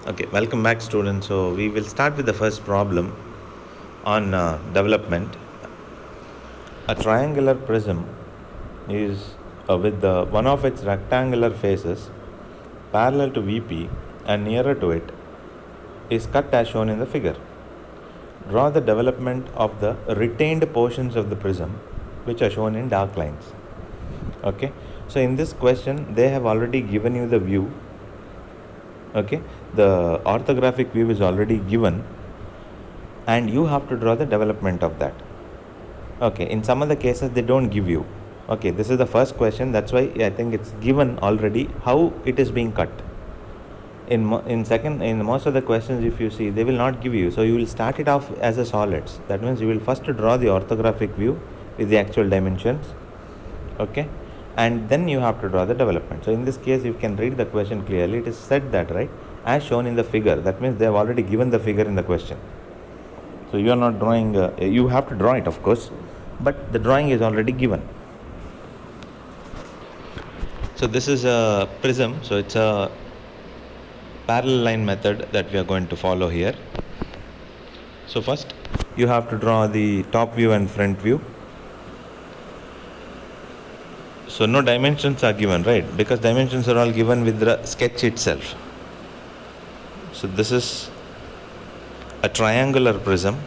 Okay, welcome back, students. So we will start with the first problem on development. A triangular prism is with one of its rectangular faces parallel to VP and nearer to it is cut as shown in the figure. Draw the development of the retained portions of the prism, which are shown in dark lines. Okay, so in this question they have already given you the view. Okay, the orthographic view is already given and you have to draw the development of that. Okay, in some of the cases they don't give you. Okay, this is the first question, that's why I think it's given already how it is being cut. In most of the questions, if you see, they will not give you, so you will start it off as a solids. That means you will first draw the orthographic view with the actual dimensions. Okay, and then you have to draw the development. So in this case you can read the question clearly. It is said that, right, as shown in the figure. That means they have already given the figure in the question. So you are not drawing, you have to draw it, of course, but the drawing is already given. So this is a prism, so it's a parallel line method that we are going to follow here. So first you have to draw the top view and front view. So no dimensions are given, right, because dimensions are all given with the sketch itself. So this is a triangular prism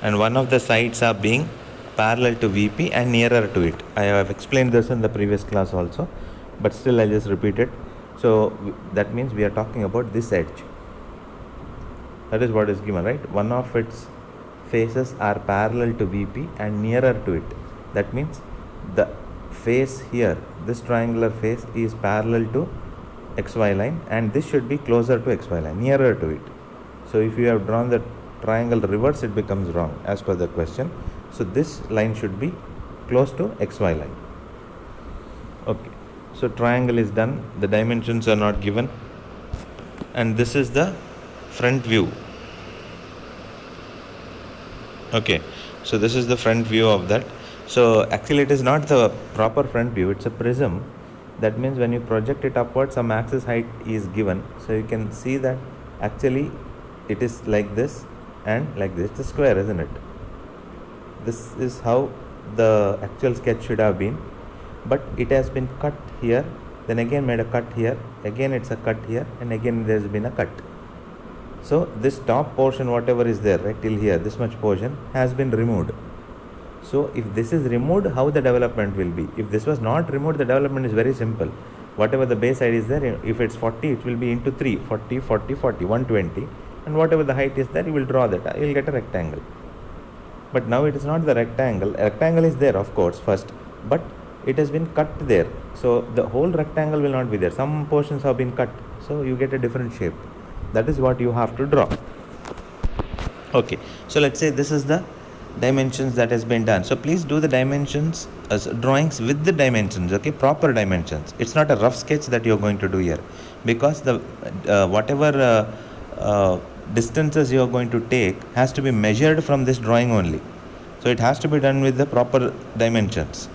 and one of the sides are being parallel to VP and nearer to it. I have explained this in the previous class also, but still I just repeat it. So that means we are talking about this edge. That is what is given, right? One of its faces are parallel to VP and nearer to it. That means the face here, this triangular face is parallel to XY line and this should be closer to XY line, nearer to it. So if you have drawn the triangle reverse, it becomes wrong as per the question. So this line should be close to XY line. Okay, so triangle is done, the dimensions are not given, and this is the front view. Okay, so this is the front view of that. So actually it is not the proper front view, it's a prism. That means when you project it upward, some axis height is given. So you can see that actually it is like this and like this. It's a square, isn't it? This is how the actual sketch should have been, but it has been cut here, then again made a cut here, again it's a cut here, and again there's been a cut. So this top portion, whatever is there, right, till here, this much portion has been removed. So if this is removed, how the development will be? If this was not removed, the development is very simple. Whatever the base side is there, if it's 40, it will be into 3, 40, 40, 40, 120. And whatever the height is there, you will draw that. You will get a rectangle. But now it is not the rectangle. Rectangle is there, of course, first. But it has been cut there. So the whole rectangle will not be there. Some portions have been cut. So you get a different shape. That is what you have to draw. Okay. So let's say this is the dimensions that has been done. So please do the dimensions as drawings with the dimensions, okay, proper dimensions. It's not a rough sketch that you're going to do here, because the whatever distances you're going to take has to be measured from this drawing only. So it has to be done with the proper dimensions.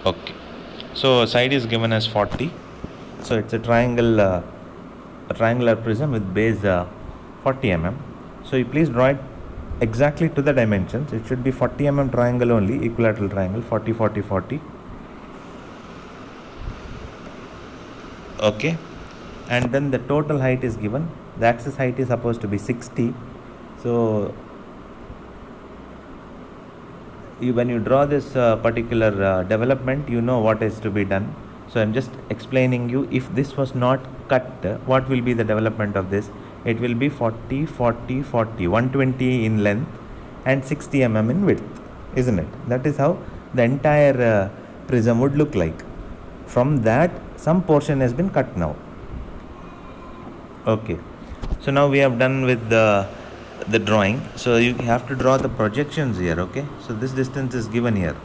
Okay, so side is given as 40. So it's a triangular prism with base 40 mm. So you please draw it exactly to the dimensions. It should be 40 mm triangle only, equilateral triangle, 40, 40, 40. Okay, and then the total height is given. The axis height is supposed to be 60. So when you draw this particular development, you know what is to be done. So I'm just explaining you, if this was not cut, what will be the development of this? It will be 40, 40, 40, 120 in length and 60 mm in width, isn't it? That is how the entire prism would look like. From that, some portion has been cut now. Okay, so now we have done with the drawing. So you have to draw the projections here. Okay, so this distance is given here.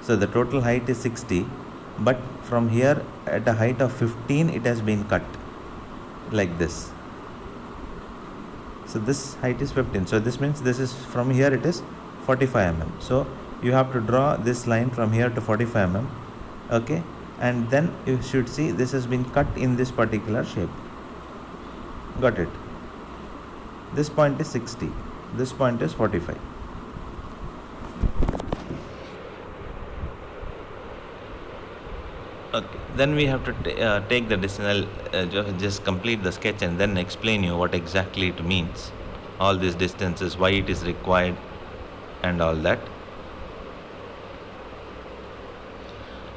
So the total height is 60, but from here at a height of 15 it has been cut like this. So this height is 15. So this means this is from here it is 45 mm. So you have to draw this line from here to 45 mm. Okay, and then you should see this has been cut in this particular shape. Got it? This point is 60. This point is 45. Okay, then we have to take the distance. I'll just complete the sketch and then explain you what exactly it means. All these distances, why it is required, and all that.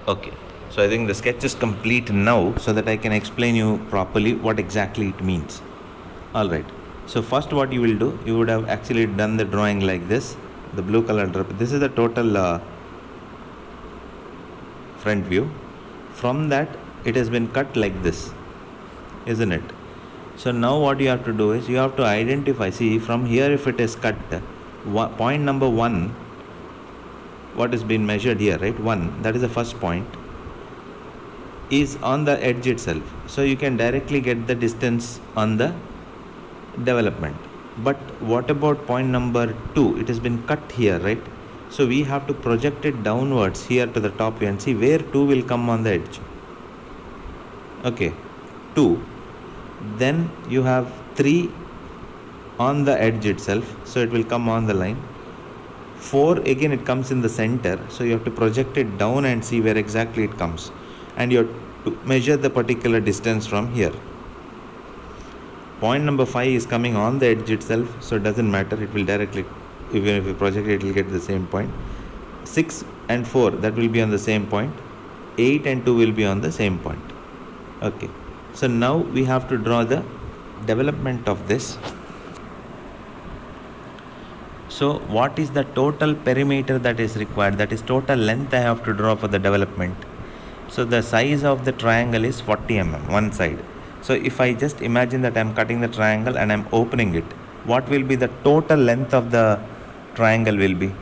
Okay, so I think the sketch is complete now, so that I can explain you properly what exactly it means. All right. So first, what you will do, you would have actually done the drawing like this. The blue color drop. This is the total front view. From that, it has been cut like this, isn't it? So now what you have to do is you have to identify. See, from here, if it is cut, point number 1, what is being measured here, right? 1, that is the first point, is on the edge itself. So you can directly get the distance on the development. But what about point number 2? It has been cut here, right? So we have to project it downwards here to the top and see where 2 will come on the edge. Okay, 2. Then you have 3 on the edge itself, so it will come on the line. 4, again it comes in the center, so you have to project it down and see where exactly it comes. And you have to measure the particular distance from here. Point number 5 is coming on the edge itself, so it doesn't matter, it will directly, even if you project it, it will get the same point. 6 and 4, that will be on the same point. 8 and 2 will be on the same point. Okay, so now we have to draw the development of this. So what is the total perimeter that is required? That is total length I have to draw for the development. So the size of the triangle is 40 mm, one side. So if I just imagine that I am cutting the triangle and I am opening it, what will be the total length of the triangle will be?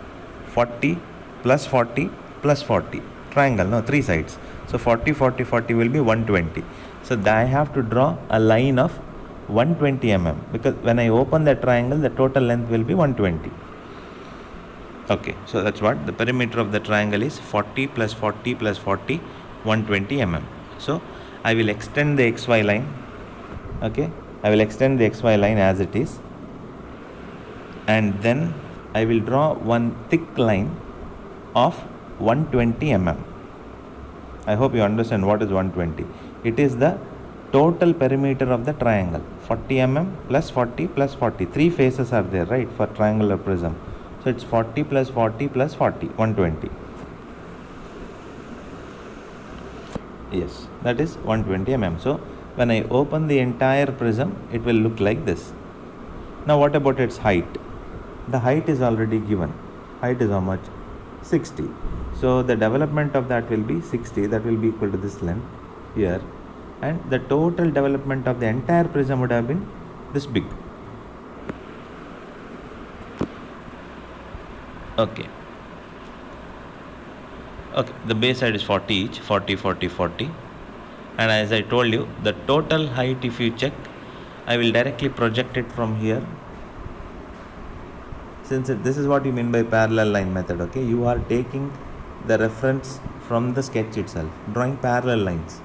40 plus 40 plus 40. Triangle, no, 3 sides. So 40, 40, 40 will be 120. So I have to draw a line of 120 mm, because when I open the triangle, the total length will be 120. Okay, so that's what the perimeter of the triangle is: 40 plus 40 plus 40, 120 mm. So I will extend the XY line. Okay, I will extend the XY line as it is, and then I will draw one thick line of 120 mm. I hope you understand what is 120. It is the total perimeter of the triangle. 40 mm plus 40 plus 40. 3 faces are there, right, for triangular prism. So it's 40 plus 40 plus 40, 120. Yes, that is 120 mm. So when I open the entire prism, it will look like this. Now what about its height? The height is already given. Height is how much? 60. So the development of that will be 60. That will be equal to this length here. And the total development of the entire prism would have been this big. Okay. Okay, the base side is 40 each, 40, 40, 40. And as I told you, the total height, if you check, I will directly project it from here. Since this is what you mean by parallel line method, okay? You are taking the reference from the sketch itself, drawing parallel lines.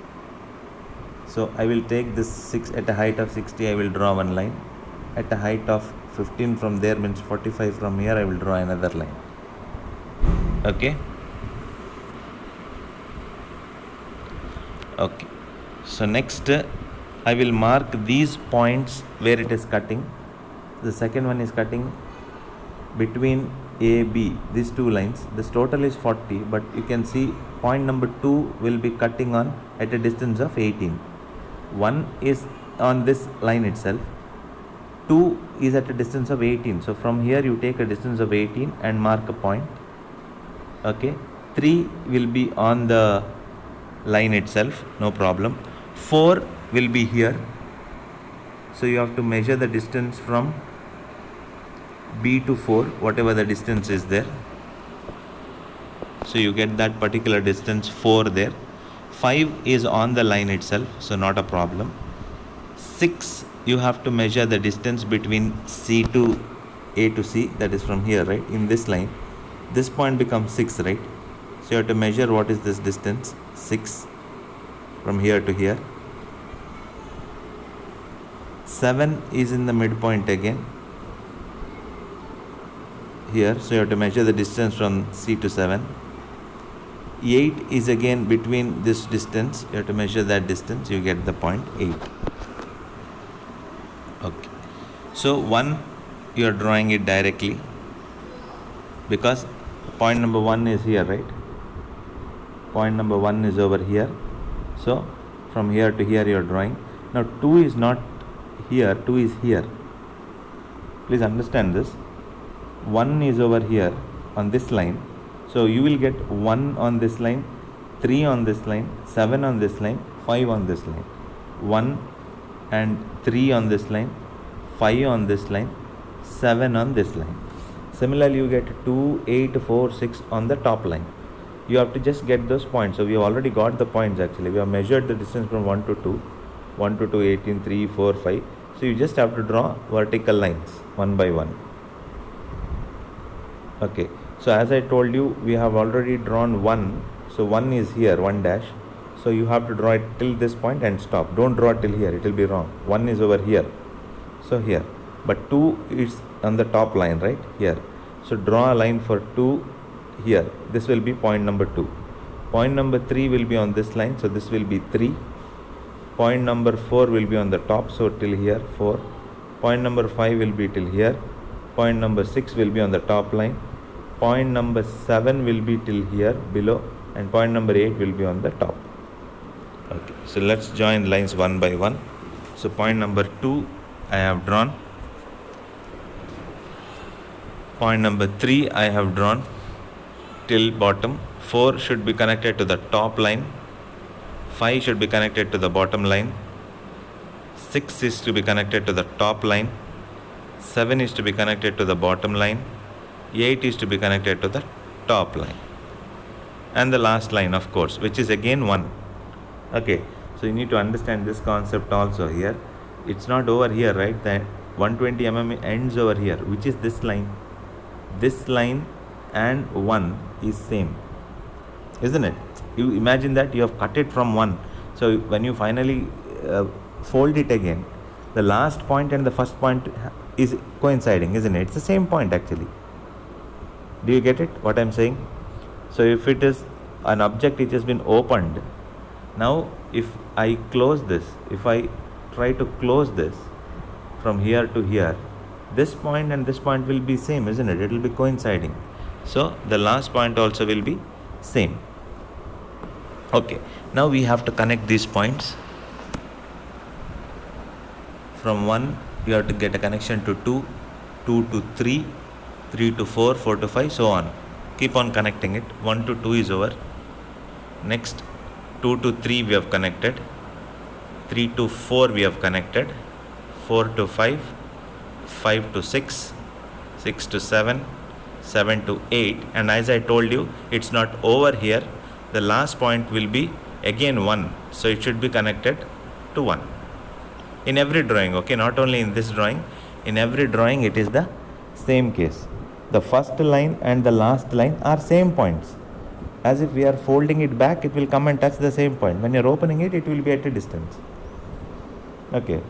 So I will take this 6 at a height of 60, I will draw one line. At a height of 15 from there, means 45 from here, I will draw another line. Okay. Okay. So next, I will mark these points where it is cutting. The second one is cutting between A, B, these 2 lines. This total is 40, but you can see point number 2 will be cutting on at a distance of 18. 1 is on this line itself. 2 is at a distance of 18. So from here you take a distance of 18 and mark a point. Okay. 3 will be on the line itself, no problem. 4 will be here. So you have to measure the distance from B to 4, whatever the distance is there. So you get that particular distance 4 there. 5 is on the line itself, so not a problem. 6, you have to measure the distance between C to A to C, that is from here, right, in this line. This point becomes 6, right? So you have to measure what is this distance, 6 from here to here. 7 is in the midpoint again here, so you have to measure the distance from C to 7. 8 is again between this distance, you have to measure that distance, you get the point 8. Okay, so 1 you are drawing it directly because point number 1 is here, right? Point number 1 is over here, so from here to here you are drawing. Now 2 is not here, 2 is here. Please understand this. 1 is over here on this line, so you will get 1 on this line, 3 on this line, 7 on this line, 5 on this line. 1 and 3 on this line, 5 on this line, 7 on this line. Similarly, you get 2, 8, 4, 6 on the top line. You have to just get those points. So we have already got the points actually. We have measured the distance from 1 to 2, 1 to 2, 18, 3, 4, 5. So you just have to draw vertical lines one by one. Okay, so as I told you, we have already drawn 1. So 1 is here, 1 dash. So you have to draw it till this point and stop. Don't draw till here, it will be wrong. 1 is over here. So here. But 2 is on the top line, right? Here. So draw a line for 2 here. This will be point number 2. Point number 3 will be on this line. So this will be 3. Point number 4 will be on the top. So till here, 4. Point number 5 will be till here. Point number 6 will be on the top line. Point number 7 will be till here below, and point number 8 will be on the top. Okay, so let's join lines one by one. So point number 2 I have drawn. Point number 3 I have drawn till bottom. 4 should be connected to the top line. 5 should be connected to the bottom line. 6 is to be connected to the top line. 7 is to be connected to the bottom line. 8 is to be connected to the top line. And the last line, of course, which is again 1. Okay, so you need to understand this concept also here. It's not over here, right? That 120 mm ends over here, which is this line. This line and 1 is same, isn't it? You imagine that you have cut it from 1. So when you finally fold it again, the last point and the first point is coinciding, isn't it? It's the same point actually. Do you get it, what I'm saying? So if it is an object which has been opened, now if I close this, if I try to close this from here to here, this point and this point will be same, isn't it? It will be coinciding. So the last point also will be same. Okay, now we have to connect these points. From 1 you have to get a connection to 2, 2 to 3, 3 to 4, 4 to 5, so on. Keep on connecting it. 1 to 2 is over. Next 2 to 3 we have connected. 3 to 4 we have connected. 4 to 5, 5 to 6, 6 to 7, 7 to 8. And as I told you, it's not over here. The last point will be again 1. So it should be connected to 1. In every drawing, okay, not only in this drawing, in every drawing it is the same case. The first line and the last line are same points. As if we are folding it back, it will come and touch the same point. When you are opening it, it will be at a distance. Okay,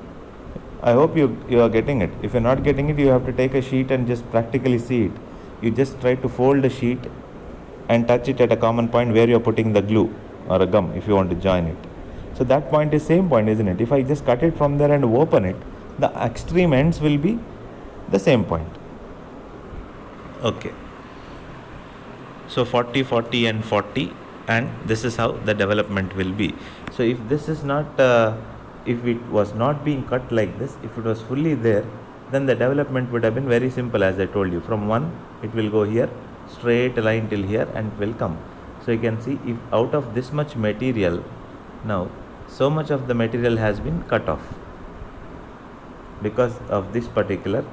I hope you are getting it. If you are not getting it, you have to take a sheet and just practically see it. You just try to fold a sheet and touch it at a common point where you are putting the glue or a gum if you want to join it. So that point is same point, isn't it? If I just cut it from there and open it, the extreme ends will be the same point. Okay, so 40, 40 and 40, and this is how the development will be. So if this is not if it was not being cut like this, if it was fully there, then the development would have been very simple. As I told you, from 1 it will go here, straight line till here, and it will come. So you can see, if out of this much material, now so much of the material has been cut off because of this particular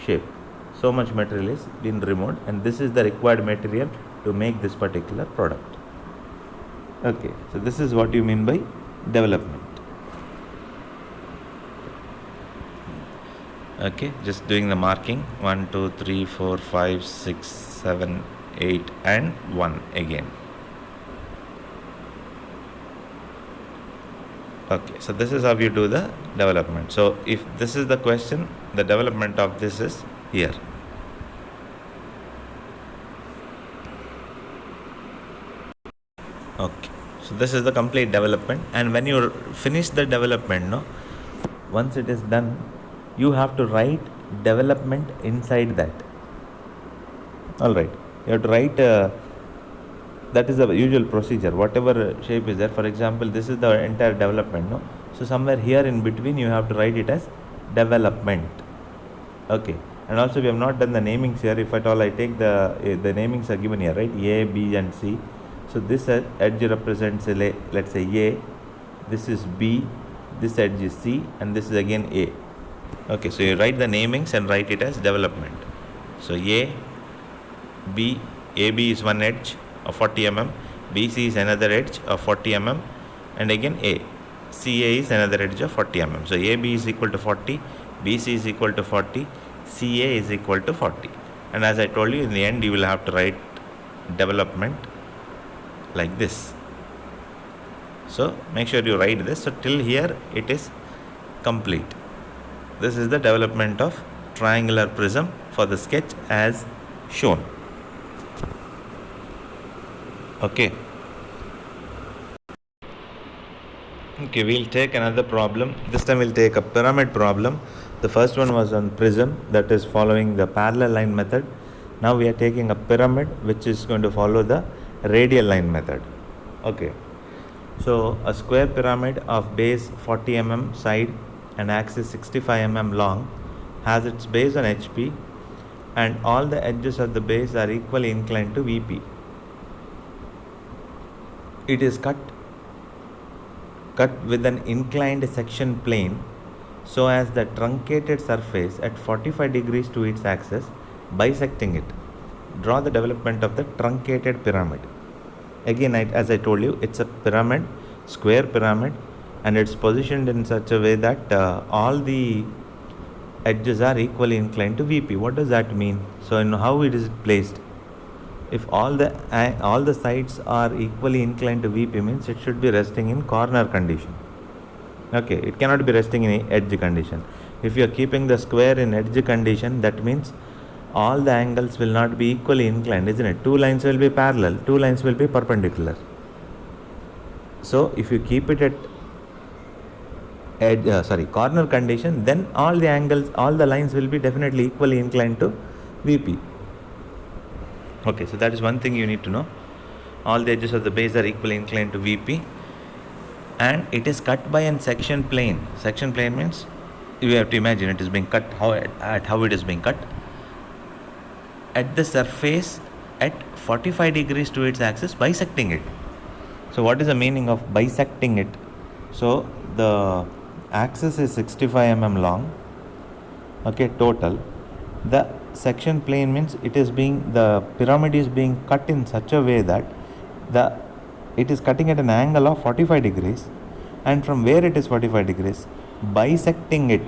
shape. So much material is been removed, and this is the required material to make this particular product. Okay, so this is what you mean by development. Okay, just doing the marking. 1, 2, 3, 4, 5, 6, 7, 8 and 1 again. Okay, so this is how you do the development. So if this is the question, the development of this is here. Okay, so this is the complete development, and when you finish the development, no, once it is done, you have to write development inside that. All right, you have to write that is the usual procedure, whatever shape is there. For example, this is the entire development, no, so somewhere here in between you have to write it as development. Okay, and also we have not done the namings here. If at all I take the namings are given here, right? A, B and C. So this edge represents, let's say A, this is B, this edge is C, and this is again A. Okay, so you write the namings and write it as development. So AB is one edge of 40 mm, BC is another edge of 40 mm, and again CA is another edge of 40 mm. So AB is equal to 40, BC is equal to 40, CA is equal to 40. And as I told you, in the end you will have to write development like this. So make sure you write this. So till here it is complete. This is the development of triangular prism for the sketch as shown. Okay, we'll take another problem. This time we'll take a pyramid problem. The first one was on prism, that is following the parallel line method. Now we are taking a pyramid which is going to follow the radial line method. Okay, so a square pyramid of base 40 mm side and axis 65 mm long has its base on HP, and all the edges of the base are equally inclined to VP. It is cut with an inclined section plane so as the truncated surface at 45 degrees to its axis, bisecting it. Draw the development of the truncated pyramid. Again, as I told you, it's a pyramid, square pyramid, and it's positioned in such a way that all the edges are equally inclined to VP. What does that mean? So, how it is placed? If all the sides are equally inclined to VP, means it should be resting in corner condition. Okay, it cannot be resting in edge condition. If you are keeping the square in edge condition, that means all the angles will not be equally inclined, isn't it? Two lines will be parallel, two lines will be perpendicular. So if you keep it at corner condition, then all the lines will be definitely equally inclined to VP. Okay, so that is one thing you need to know. All the edges of the base are equally inclined to VP, and it is cut by a section plane. Section plane means you have to imagine it is being cut, how it is being cut at the surface at 45 degrees to its axis, bisecting it. So what is the meaning of bisecting it? So the axis is 65 mm long, okay, total. The section plane means the pyramid is being cut in such a way that it is cutting at an angle of 45 degrees, and from where it is 45 degrees, bisecting it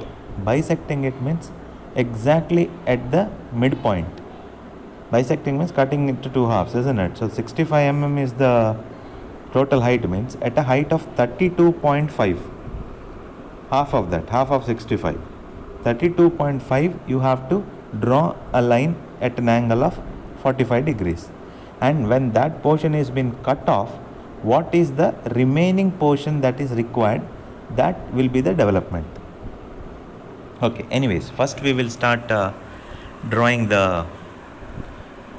means exactly at the midpoint. Bisecting means cutting it to two halves, isn't it? So 65 mm is the total height, means at a height of 32.5, half of 65, 32.5, you have to draw a line at an angle of 45 degrees. And when that portion is been cut off, what is the remaining portion that is required? That will be the development. Okay, anyways, first we will start drawing the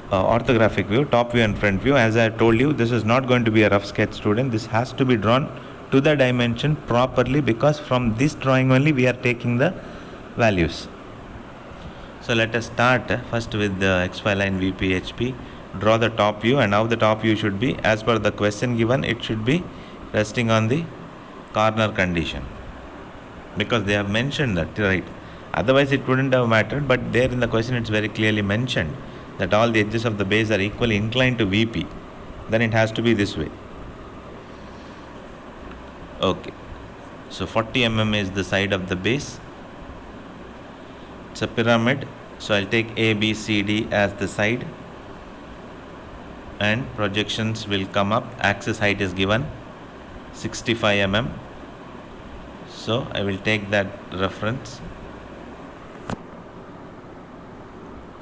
orthographic view, top view and front view. As I told you, this is not going to be a rough sketch, student. This has to be drawn to the dimension properly, because from this drawing only we are taking the values. So let us start first with the XY line VP HP. Draw the top view, and now the top view should be, as per the question given, it should be resting on the corner condition, because they have mentioned that, right? Otherwise it wouldn't have mattered, but there in the question it's very clearly mentioned that all the edges of the base are equally inclined to VP. Then it has to be this way. Okay, so 40 mm is the side of the base. It's a pyramid, so I'll take A, B, C, D as the side, and projections will come up. Axis height is given 65 mm, So I will take that reference.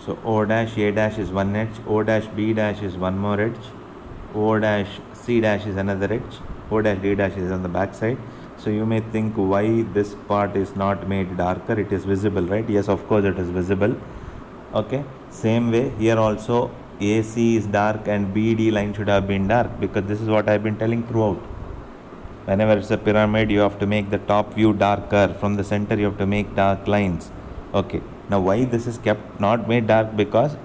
So O dash A dash is one edge, O dash B dash is one more edge, O dash C dash is another edge, O dash D dash is on the back side. So you may think why this part is not made darker. It is visible, right? Yes, of course it is visible. Okay, same way here also AC is dark and BD line should have been dark, because this is what I have been telling throughout. Whenever it's a pyramid, you have to make the top view darker. From the center you have to make dark lines. Okay, now why this is kept not made dark? Because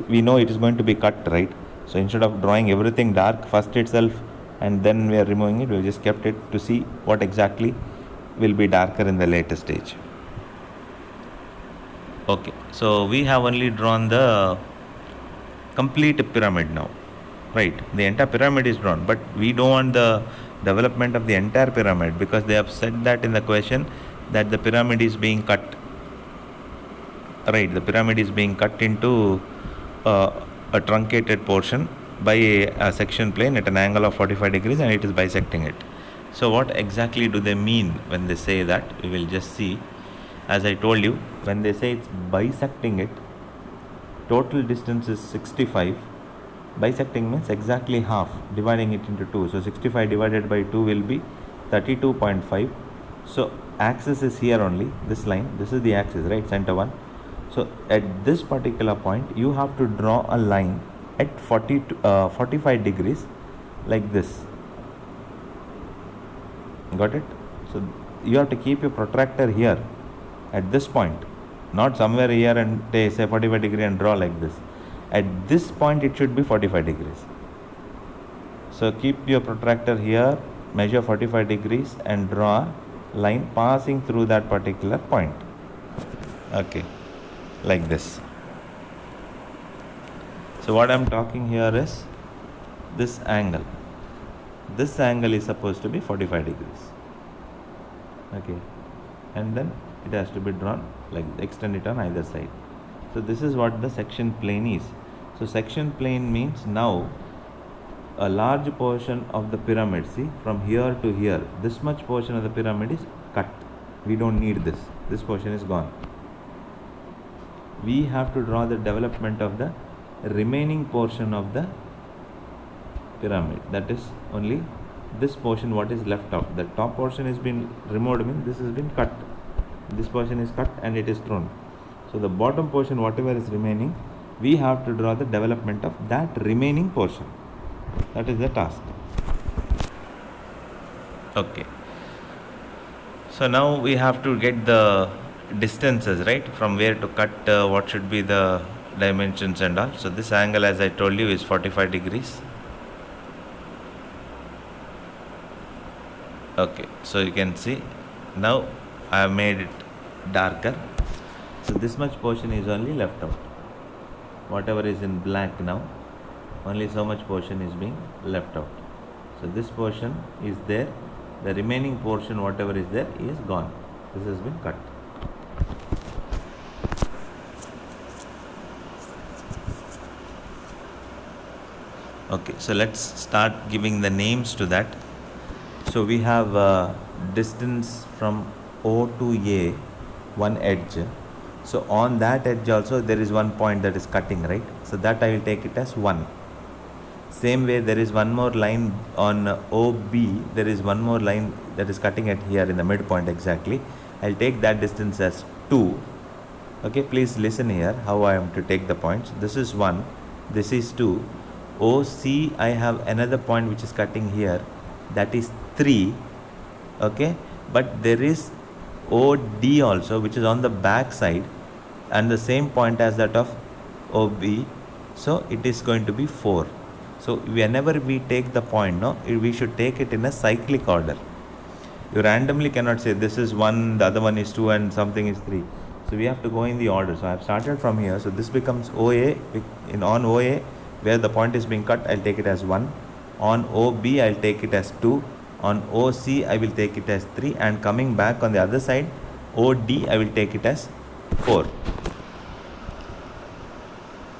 we know it is going to be cut, right? So instead of drawing everything dark first itself and then we are removing it, we just kept it to see what exactly will be darker in the later stage. Okay, so we have only drawn the complete pyramid now, right? The entire pyramid is drawn, but we don't want the development of the entire pyramid, because they have said that in the question that the pyramid is being cut, right? The pyramid is being cut into a truncated portion by a section plane at an angle of 45 degrees, and it is bisecting it. So what exactly do they mean when they say that? We will just see. As I told you, when they say it's bisecting it, total distance is 65. Bisecting means exactly half, dividing it into 2. So 65 divided by 2 will be 32.5. So axis is here only, this line, this is the axis, right? Center one. So at this particular point, you have to draw a line at 45 degrees like this. Got it? So you have to keep your protractor here at this point, not somewhere here and say 45 degree and draw like this. At this point it should be 45 degrees. So keep your protractor here, measure 45 degrees and draw a line passing through that particular point. Okay, like this. So what I am talking here is this angle. This angle is supposed to be 45 degrees. Okay, and then it has to be drawn like, extend it on either side. So this is what the section plane is. So section plane means now a large portion of the pyramid, see, from here to here, this much portion of the pyramid is cut. We don't need this. This portion is gone. We have to draw the development of the remaining portion of the pyramid. That is only this portion what is left out. The top portion has been removed, means this has been cut. This portion is cut and it is thrown. So the bottom portion, whatever is remaining, we have to draw the development of that remaining portion. That is the task. Okay. So now we have to get the distances, right? From where to cut, what should be the dimensions and all. So this angle, as I told you, is 45 degrees. Okay, so you can see now I have made it darker. So this much portion is only left out. Whatever is in black now, only so much portion is being left out. So this portion is there. The remaining portion, whatever is there, is gone. This has been cut. Okay, so let's start giving the names to that. So we have distance from O to A, one edge. So on that edge also there is one point that is cutting, right? So that I will take it as 1. Same way there is one more line on OB, there is one more line that is cutting it here in the midpoint exactly. I'll take that distance as 2. Okay, please listen here how I am to take the points. This is 1, this is 2. OC, I have another point which is cutting here, that is 3. Okay, but there is OD also, which is on the back side and the same point as that of OB, so it is going to be 4. So whenever we take the point, no, we should take it in a cyclic order. You randomly cannot say this is 1, the other one is 2 and something is 3. So we have to go in the order. So I have started from here, so this becomes OA. On OA where the point is being cut, I'll take it as 1. On OB I'll take it as 2. On OC I will take it as 3, and coming back on the other side, OD I will take it as 4.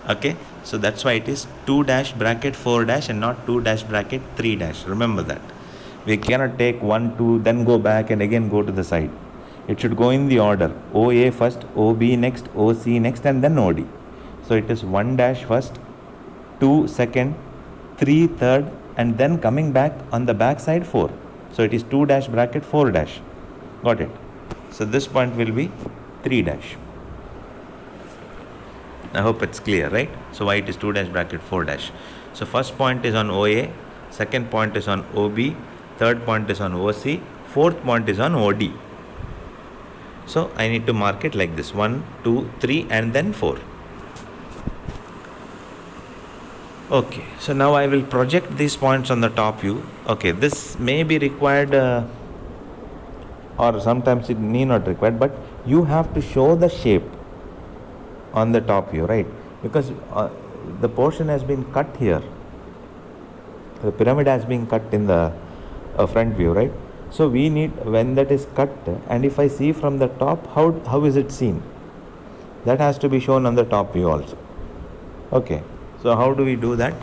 Okay, so that's why it is 2 dash bracket 4 dash and not 2 dash bracket 3 dash. Remember that. We cannot take 1, 2, then go back and again go to the side. It should go in the order. OA first, OB next, OC next, and then OD. So it is 1 dash first, 2 second, 3 third, and then coming back on the back side 4. So it is 2 dash bracket 4 dash. Got it? So this point will be 3 dash. I hope it's clear, right? So why it is 2 dash bracket 4 dash. So first point is on OA, second point is on OB, third point is on OC, fourth point is on OD. So I need to mark it like this: 1, 2, 3, and then 4. Okay, so now I will project these points on the top view. Okay, this may be required or sometimes it need not required, but you have to show the shape on the top view, right? Because the portion has been cut here. The pyramid has been cut in the front view, right? So we need, when that is cut, and if I see from the top, how is it seen? That has to be shown on the top view also. Okay, so how do we do that?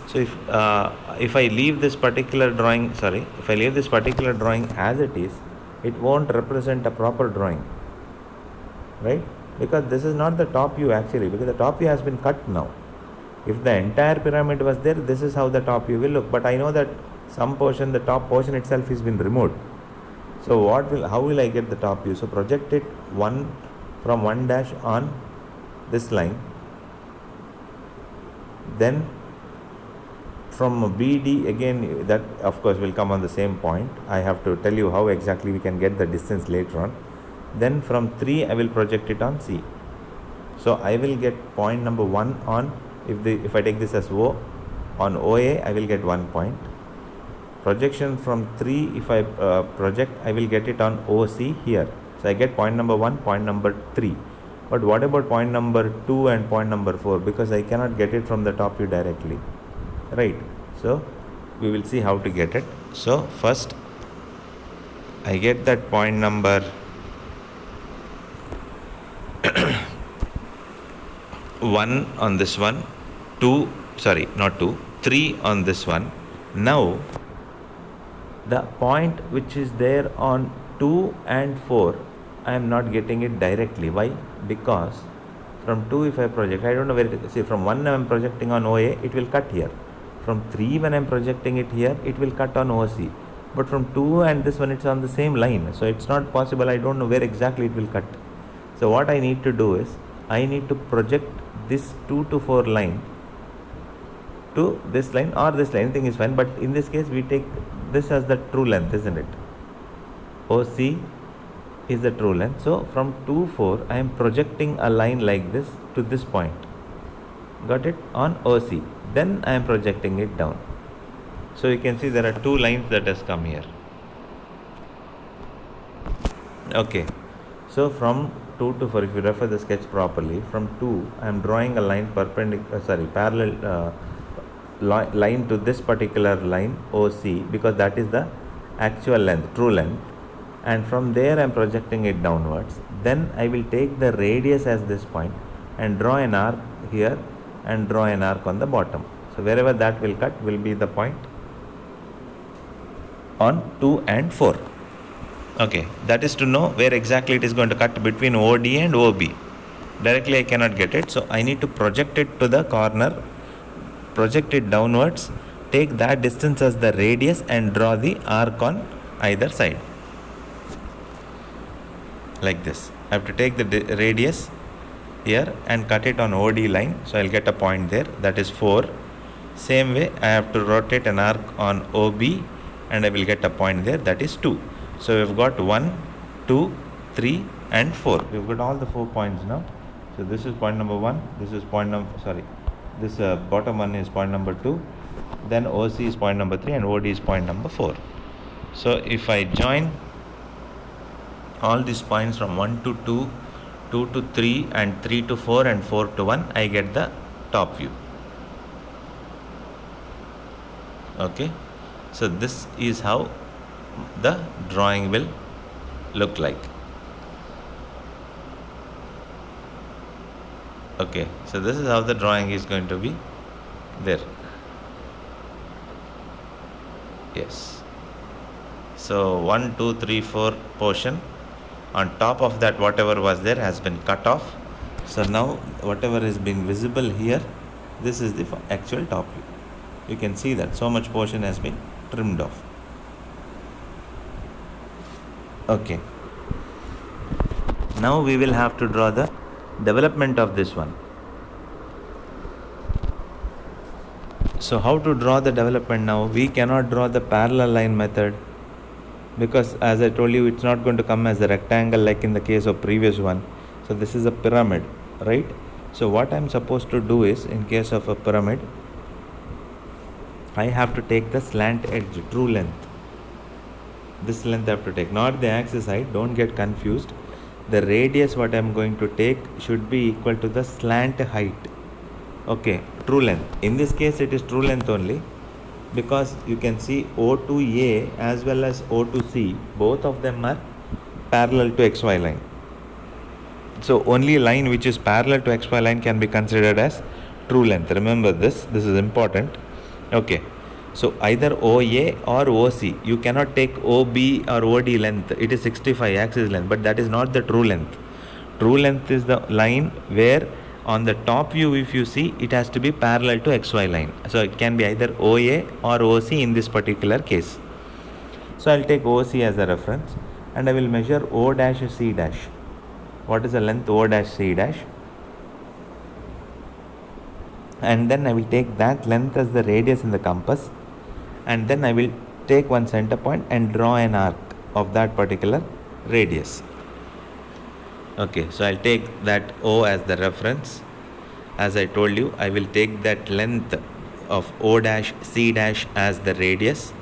So if I leave this particular drawing, as it is, it won't represent a proper drawing, right? Because this is not the top view actually, because the top view has been cut now. If the entire pyramid was there, this is how the top view will look. But I know that some portion, the top portion itself has been removed. So how will I get the top view? So project it from 1 dash on this line. Then from BD again, that of course will come on the same point. I have to tell you how exactly we can get the distance later on. Then from 3 I will project it on C. So I will get point number 1 on, if I take this as O, on OA I will get 1 point. Projection from 3, if I project, I will get it on OC here. So I get point number 1, point number 3. But what about point number 2 and point number 4? Because I cannot get it from the top view directly, right? So we will see how to get it. So first I get that point number 1 on this one, 3 on this one. Now the point which is there on 2 and 4, I am not getting it directly. Why? Because from 2 if I project, I don't know where it, see, from 1 I am projecting on OA, it will cut here. From 3 when I am projecting it here, it will cut on OC. But from 2 and this one, it's on the same line. So it's not possible. I don't know where exactly it will cut. So what I need to do is, I need to project this 2 to 4 line to this line or this line, anything is fine. But in this case, we take this as the true length, isn't it? OC is the true length. So from 2, 4, I am projecting a line like this to this point. Got it? On OC. Then I am projecting it down. So you can see there are 2 lines that has come here. Okay. So from 2 to 4, if you refer the sketch properly, from 2 I am drawing a line parallel line to this particular line OC, because that is the actual length, true length, and from there I am projecting it downwards. Then I will take the radius as this point and draw an arc here and draw an arc on the bottom. So wherever that will cut will be the point on 2 and 4. Okay, that is to know where exactly it is going to cut between OD and OB. Directly I cannot get it, so I need to project it to the corner, project it downwards, take that distance as the radius and draw the arc on either side. Like this. I have to take the radius here and cut it on OD line, so I'll get a point there, that is 4. Same way I have to rotate an arc on OB and I will get a point there, that is 2. So we've got 1, 2, 3 and 4. We've got all the 4 points now. So this is point number 1, this is point number, this bottom one is point number 2, then OC is point number 3 and OD is point number 4. So if I join all these points from 1 to 2, 2 to 3 and 3 to 4 and 4 to 1, I get the top view. Okay, so this is how the drawing will look like. Okay, so this is how the drawing is going to be there. Yes. So 1, 2, 3, 4 portion. On top of that, whatever was there has been cut off. So now whatever is being visible here, this is the actual top view. You can see that so much portion has been trimmed off. Okay. Now we will have to draw the development of this one. So how to draw the development now? We cannot draw the parallel line method, because as I told you, it's not going to come as a rectangle like in the case of previous one. So this is a pyramid, right? So what I'm supposed to do is, in case of a pyramid, I have to take the slant edge, true length. This length I have to take, not the axis height, don't get confused. The radius what I'm going to take should be equal to the slant height. Okay, true length. In this case it is true length only, because you can see O to A as well as O to C, both of them are parallel to XY line. So only line which is parallel to XY line can be considered as true length. Remember this is important. Okay, so either OA or OC. You cannot take OB or OD length. It is 65 axis length, but that is not the true length. True length is the line where on the top view, if you see, it has to be parallel to XY line. So it can be either OA or OC in this particular case. So I'll take OC as a reference and I will measure O dash C dash. What is the length O dash C dash? And then I will take that length as the radius in the compass, and then I will take one center point and draw an arc of that particular radius. Okay, so I'll take that O as the reference. As I told you, I will take that length of O dash C dash as the radius.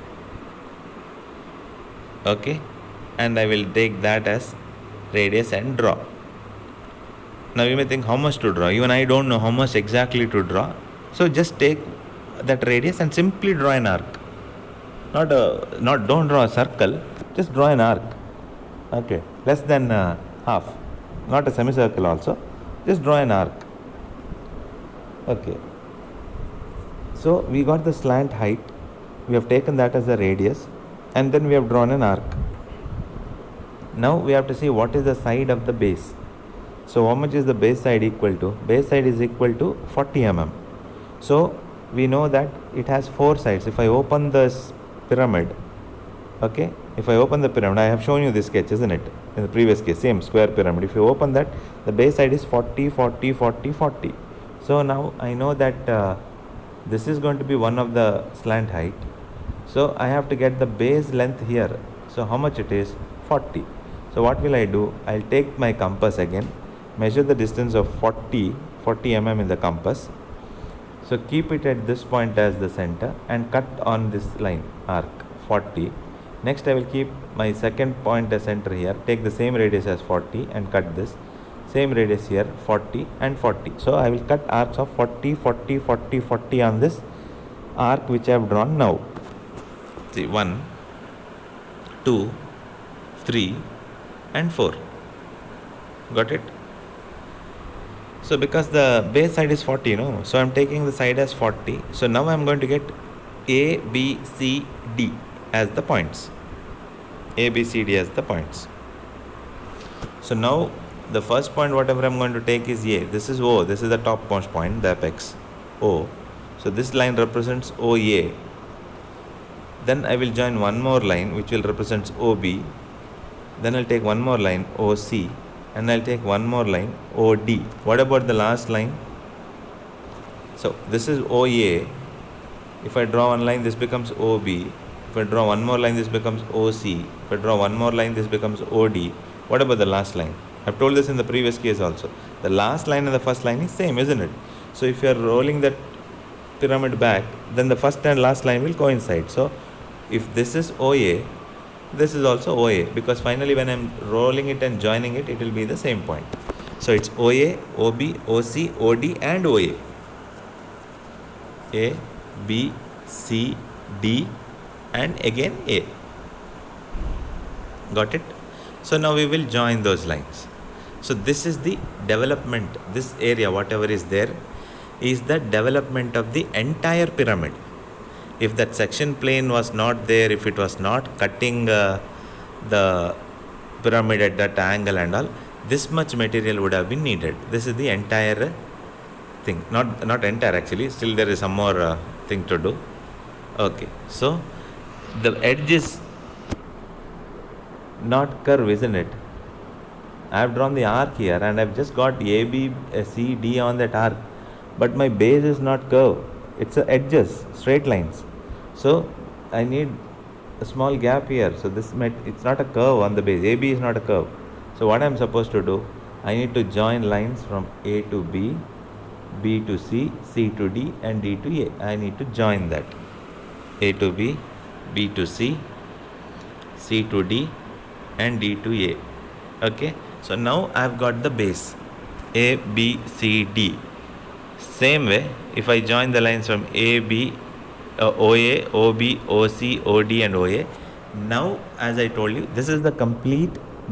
Okay, and I will take that as radius and draw. Now you may think how much to draw. Even I don't know how much exactly to draw. So just take that radius and simply draw an arc. Don't draw a circle. Just draw an arc. Okay, less than half. Not a semicircle also. Just draw an arc. Okay. So we got the slant height. We have taken that as a radius, and then we have drawn an arc. Now we have to see what is the side of the base. So how much is the base side equal to? Base side is equal to 40 mm. So we know that it has 4 sides. If I open this pyramid, okay, if I open the pyramid, I have shown you this sketch, isn't it? In the previous case, same square pyramid. If you open that, the base side is 40, 40, 40, 40. So now I know that this is going to be one of the slant height. So I have to get the base length here. So how much it is? 40. So what will I do? I'll take my compass again, measure the distance of 40 mm in the compass. So keep it at this point as the center and cut on this line, arc 40. Next I will keep my second point as center here, take the same radius as 40 and cut this. Same radius here, 40 and 40. So I will cut arcs of 40, 40, 40, 40 on this arc which I have drawn now. See, 1, 2, 3 and 4. Got it? So because the base side is 40, so I'm taking the side as 40. So now I'm going to get A, B, C, D as the points. A, B, C, D as the points. So now the first point whatever I'm going to take is A. This is O. This is the topmost point, the apex. O. So this line represents OA. Then I will join one more line which will represent OB. Then I'll take one more line OC. And I'll take one more line OD. What about the last line? So this is OA. If I draw one line, this becomes OB. If I draw one more line, this becomes OC. If I draw one more line, this becomes OD. What about the last line? I've told this in the previous case also. The last line and the first line is same, isn't it? So if you are rolling that pyramid back, then the first and last line will coincide. So if this is OA, this is also OA, because finally when I'm rolling it and joining it, it will be the same point. So it's OA, OB, OC, OD and OA. A, B, C, D and again A. Got it? So now we will join those lines. So this is the development. This area, whatever is there, is the development of the entire pyramid. If that section plane was not there, if it was not cutting the pyramid at that angle and all, this much material would have been needed. This is the entire thing, not entire actually, still there is some more thing to do. Okay, so the edge is not curve, isn't it? I have drawn the arc here and I've just got A, B, C, D on that arc, but my base is not curve, it's edges, straight lines. So I need a small gap here. So this it's not a curve on the base. AB is not a curve. So what I'm supposed to do, I need to join lines from A to B, B to C, C to D and D to A. I need to join that. A to B, B to C, C to D and D to A. Okay, so now I've got the base A, B, C, D. Same way, if I join the lines from A, B, OA, OB, OC, OD and OA, now as I told you, this is the complete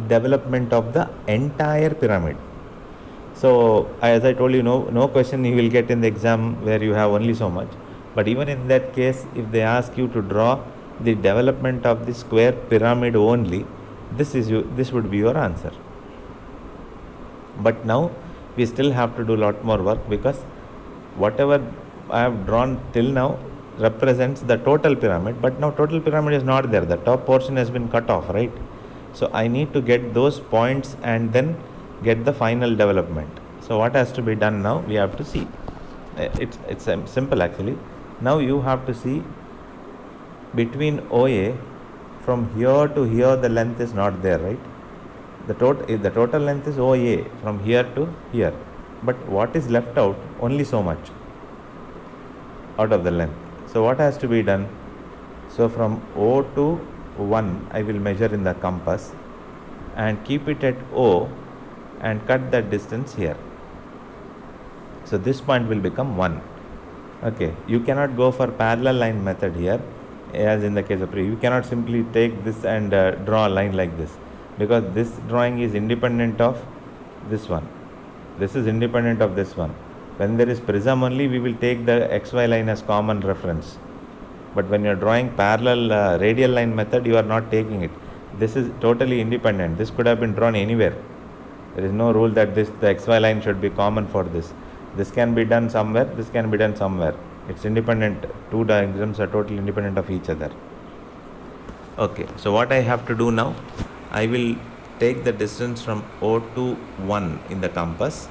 development of the entire pyramid. So as I told you, no question you will get in the exam where you have only so much. But even in that case, if they ask you to draw the development of the square pyramid only, this would be your answer. But now we still have to do a lot more work, because whatever I have drawn till now represents the total pyramid, but now total pyramid is not there. The top portion has been cut off, right? So I need to get those points and then get the final development. So what has to be done now? We have to see. It's simple actually. Now you have to see between OA, from here to here the length is not there, right? The total length is OA from here to here, but what is left out? Only so much out of the length. So what has to be done? So from O to 1 I will measure in the compass and keep it at O and cut that distance here. So this point will become 1. Okay, you cannot go for parallel line method here, as in the case of you cannot simply take this and draw a line like this, because this drawing is independent of this one. This is independent of this one. When there is prism only, we will take the XY line as common reference. But when you are drawing parallel radial line method, you are not taking it. This is totally independent. This could have been drawn anywhere. There is no rule that the XY line should be common for this. This can be done somewhere, this can be done somewhere. It's independent. Two diagrams are totally independent of each other. Okay, so what I have to do now, I will take the distance from O to 1 in the compass,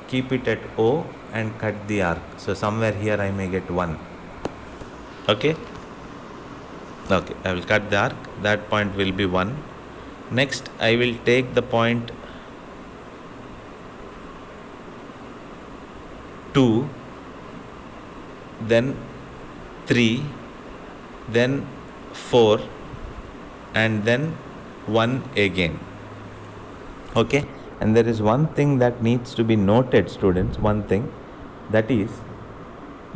keep it at O and cut the arc. So somewhere here I may get 1. Okay, I will cut the arc. That point will be 1. Next I will take the point 2, then 3, then 4 and then 1 again. Okay, and there is one thing that needs to be noted, students. One thing, that is,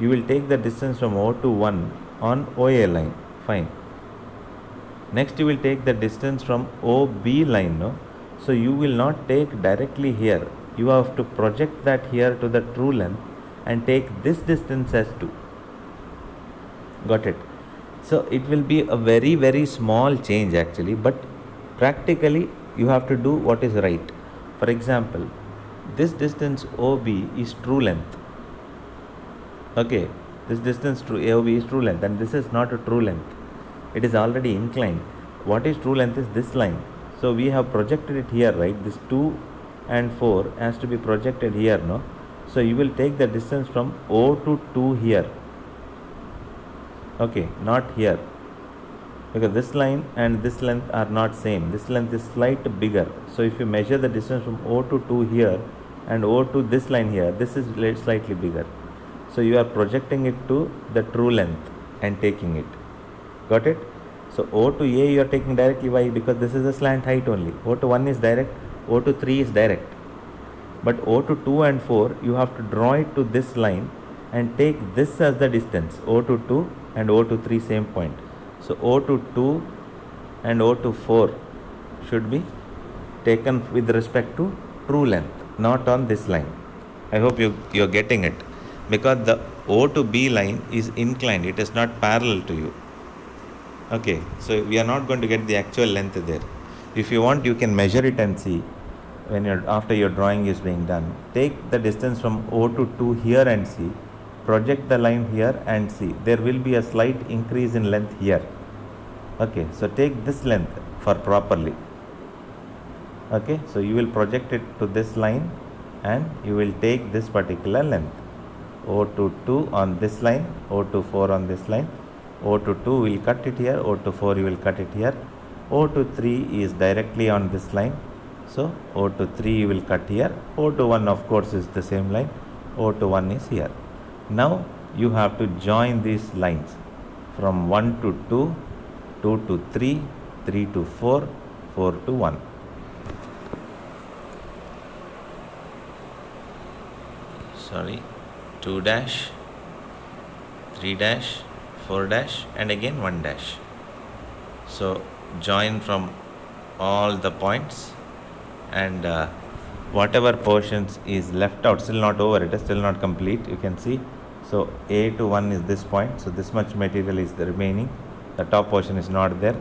you will take the distance from O to 1 on OA line. Fine. Next you will take the distance from OB line, no? So you will not take directly here. You have to project that here to the true length and take this distance as 2. Got it? So it will be a very, very small change actually, but practically you have to do what is right. For example, this distance OB is true length. Okay, this distance OB is true length, and this is not a true length. It is already inclined. What is true length is this line. So we have projected it here, right? This 2 and 4 has to be projected here, no? So you will take the distance from O to 2 here. Okay, not here, because this line and this length are not same. This length is slightly bigger. So if you measure the distance from O to 2 here and O to this line here, this is slightly bigger. So you are projecting it to the true length and taking it. Got it? So O to A you are taking directly. Why? Because this is a slant height only. O to 1 is direct, O to 3 is direct. But O to 2 and 4 you have to draw it to this line and take this as the distance. O to 2 and O to 3 same point. So O to 2 and O to 4 should be taken with respect to true length, not on this line. I hope you're getting it. because the O to B line is inclined, it is not parallel to you. Okay, so we are not going to get the actual length there. If you want, you can measure it and see when after your drawing is being done. Take the distance from O to 2 here and see. Project the line here and see. There will be a slight increase in length here. Okay, so take this length for properly. Okay, so you will project it to this line and you will take this particular length. O to 2 on this line, O to 4 on this line. O to 2 will cut it here, O to 4 you will cut it here. O to 3 is directly on this line. So O to 3 you will cut here. O to 1 of course is the same line. O to 1 is here. Now you have to join these lines from 1 to 2, 2 to 3, 3 to 4, 4 to 1. Sorry, 2 dash, 3 dash, 4 dash and again 1 dash. So join from all the points and whatever portions is left out, still not over, it is still not complete, you can see. So A to 1 is this point, so this much material is the remaining, the top portion is not there.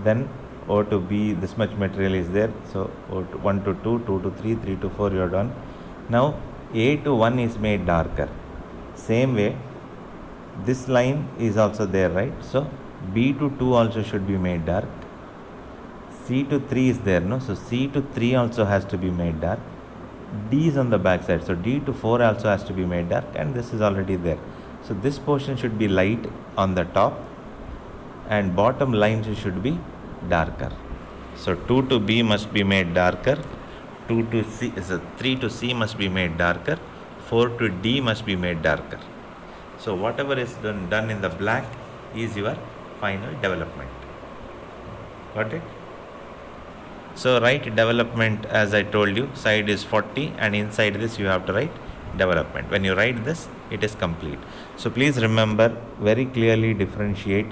Then O to B, this much material is there, so O to 1 to 2, 2 to 3, 3 to 4 you are done. Now A to 1 is made darker. Same way this line is also there, right? So B to 2 also should be made dark. C to 3 is there, no? So C to 3 also has to be made dark. D is on the back side, so D to 4 also has to be made dark, and this is already there. So this portion should be light on the top and bottom lines should be darker. So 2 to B must be made darker, 2 to C, so 3 to C must be made darker, 4 to D must be made darker. So whatever is done in the black is your final development. Got it? So write development as I told you, side is 40 and inside this you have to write development. When you write this, it is complete. So please remember, very clearly differentiate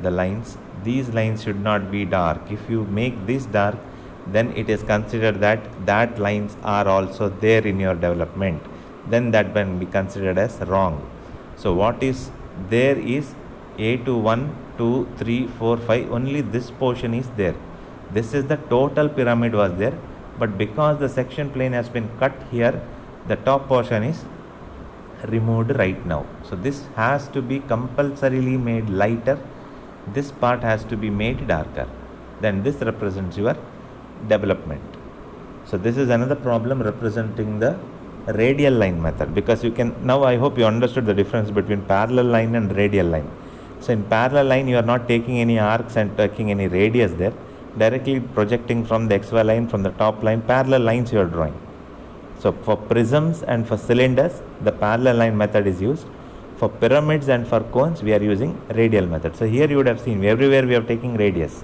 the lines. These lines should not be dark. If you make this dark, then it is considered that lines are also there in your development. Then that can be considered as wrong. So what is there is A to 1, 2, 3, 4, 5, only this portion is there. This is the total pyramid was there, but because the section plane has been cut here, the top portion is removed right now. So this has to be compulsorily made lighter. This part has to be made darker. Then this represents your development. So this is another problem representing the radial line method, because you can, now I hope you understood the difference between parallel line and radial line. So in parallel line you are not taking any arcs and taking any radius there, directly projecting from the XY line, from the top line, parallel lines you are drawing. So for prisms and for cylinders, the parallel line method is used. For pyramids and for cones, we are using radial method. So here you would have seen everywhere we are taking radius.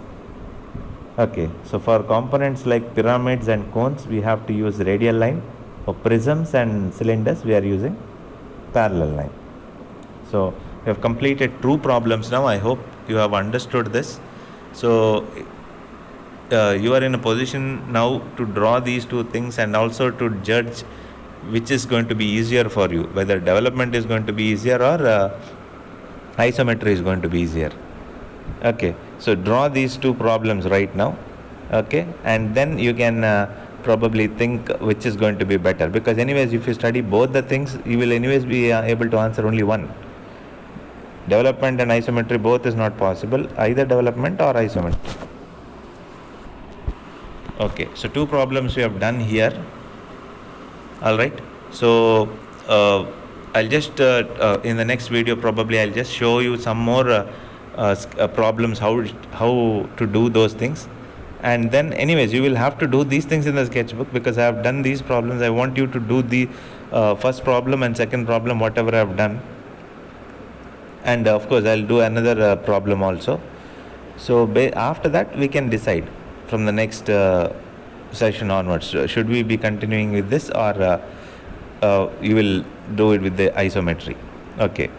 Okay, so for components like pyramids and cones, we have to use radial line. For prisms and cylinders, we are using parallel line. So we have completed 2 problems now. I hope you have understood this. So you are in a position now to draw these 2 things and also to judge which is going to be easier for you, whether development is going to be easier or isometry is going to be easier. Okay, so draw these 2 problems right now. Okay, and then you can probably think which is going to be better, because anyways if you study both the things, you will anyways be able to answer only one. Development and isometry both is not possible, either development or isometry. Okay, so 2 problems we have done here. All right, so I'll just in the next video probably I'll just show you some more problems, how to do those things. And then anyways you will have to do these things in the sketchbook, because I have done these problems. I want you to do the first problem and second problem, whatever I have done, and of course I'll do another problem also. So after that we can decide from the next session onwards, should we be continuing with this or you will do it with the isometry. Okay.